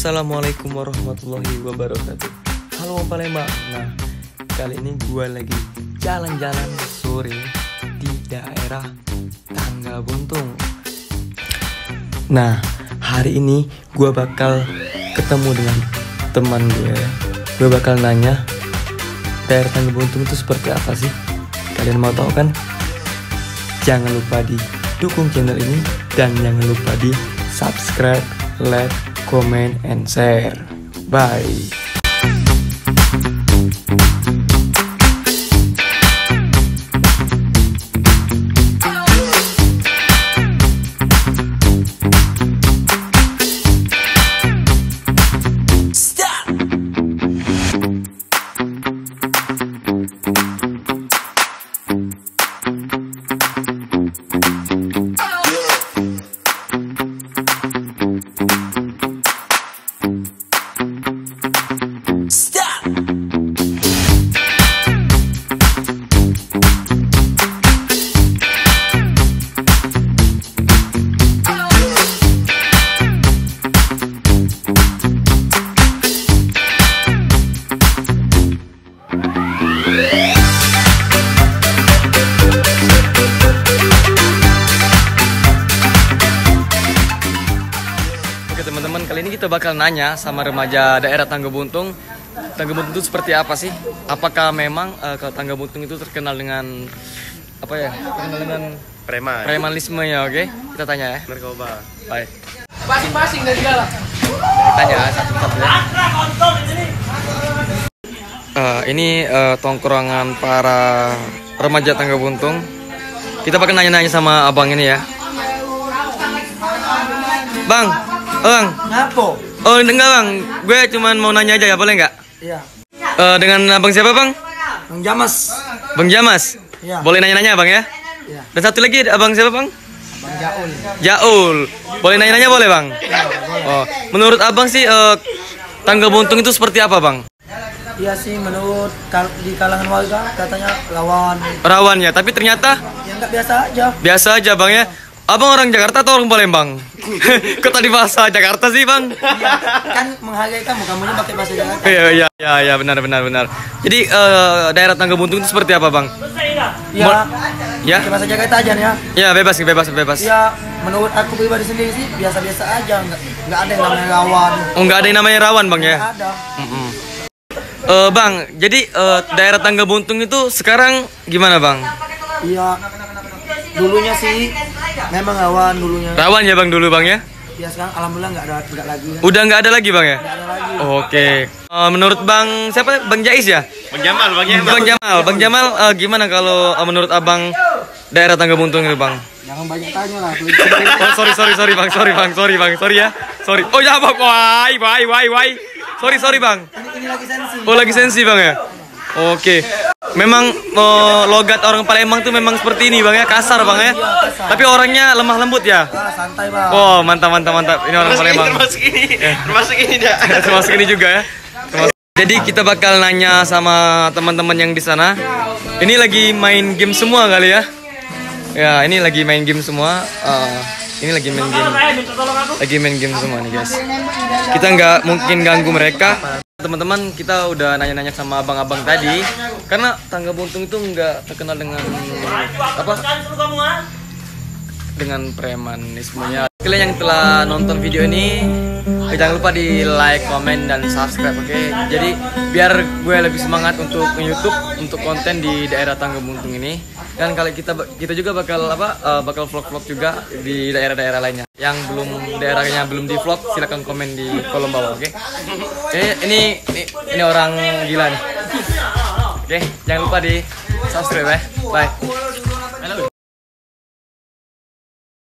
Assalamualaikum warahmatullahi wabarakatuh. Halo Palembang. Nah, kali ini gue lagi jalan-jalan sore di daerah Tangga Buntung. Nah, hari ini gue bakal ketemu dengan teman gue. Gue bakal nanya, daerah Tangga Buntung itu seperti apa sih? Kalian mau tahu kan? Jangan lupa didukung channel ini dan jangan lupa di subscribe, like, comment, and share. Bye. Teman-teman, kali ini kita bakal nanya sama remaja daerah Tangga Buntung. Tangga Buntung itu seperti apa sih? Apakah memang kalau Tangga Buntung itu terkenal dengan apa ya? Terkenal dengan premanisme ya, oke? Kita tanya ya. Narkoba. Baik. Masing-masing dari dalam. Tanya satu-satu ya. Ini tongkrongan para remaja Tangga Buntung. Kita bakal nanya-nanya sama abang ini ya. Bang. Ngapo? Oh enggak bang, gue cuman mau nanya aja ya, boleh nggak? Iya. Dengan abang siapa bang? Bang Jamas. Bang Jamas? Iya. Boleh nanya-nanya bang ya? Iya. Dan satu lagi abang siapa bang? Bang Jaul. Jaul. Boleh nanya-nanya boleh bang? Iya, boleh. Oh, menurut abang sih Tangga Buntung itu seperti apa bang? Iya sih, menurut di kalangan warga katanya Rawan ya, tapi ternyata yang nggak biasa aja. biasa aja bang ya. Abang orang Jakarta atau orang Palembang? Kok tadi bahasa Jakarta sih bang? Iya, kan menghargai kamunya pakai bahasa Jakarta. Iya benar. Jadi daerah Tangga Buntung itu seperti apa bang? Iya. Ya? Pakai bahasa Jakarta aja ya. Ya bebas. Iya, menurut aku pribadi sendiri sih biasa-biasa aja, nggak ada yang namanya rawan. Oh nggak ada yang namanya rawan bang ya? Nggak ada. Bang, jadi daerah Tangga Buntung itu sekarang gimana bang? Iya. Dulunya sih memang rawan dulunya. Rawan ya bang dulu bang ya? Ya sekarang alhamdulillah nggak lagi. Ya. Udah nggak ada lagi bang ya? Nggak ada lagi. Oke. Menurut bang siapa? Bang Jais ya? Bang Jamal. Bang Jamal, gimana kalau menurut abang daerah Tangga Buntung itu bang? Jangan banyak tanya lah. Oh sorry bang, sorry ya, sorry. Oh ya bang, why. Sorry bang. Ini lagi sensi. Oh lagi sensi bang ya? Oke. Memang logat orang Palembang tuh memang seperti ini bang ya, kasar bang ya. Tapi orangnya lemah lembut ya. Santai bang. Oh mantap. Ini orang Palembang. Termasuk ini dah. Termasuk ini juga ya. Jadi kita bakal nanya sama teman-teman yang di sana. Ini lagi main game semua kali ya? Ya ini lagi main game semua. Ini lagi main game semua nih guys. Kita nggak mungkin ganggu mereka. Teman-teman, kita udah nanya-nanya sama abang-abang tadi, karena Tangga Buntung itu nggak terkenal dengan apa? Dengan premanismenya. Kalian yang telah nonton video ini, jangan lupa di like, comment, dan subscribe, oke? Jadi biar gue lebih semangat untuk YouTube, untuk konten di daerah Tangga Buntung ini. Dan kalau kita juga bakal vlog-vlog juga di daerah-daerah lainnya. Yang daerahnya belum di vlog, silakan komen di kolom bawah, oke? Ini orang gila nih. Oke, jangan lupa di subscribe ya. Bye.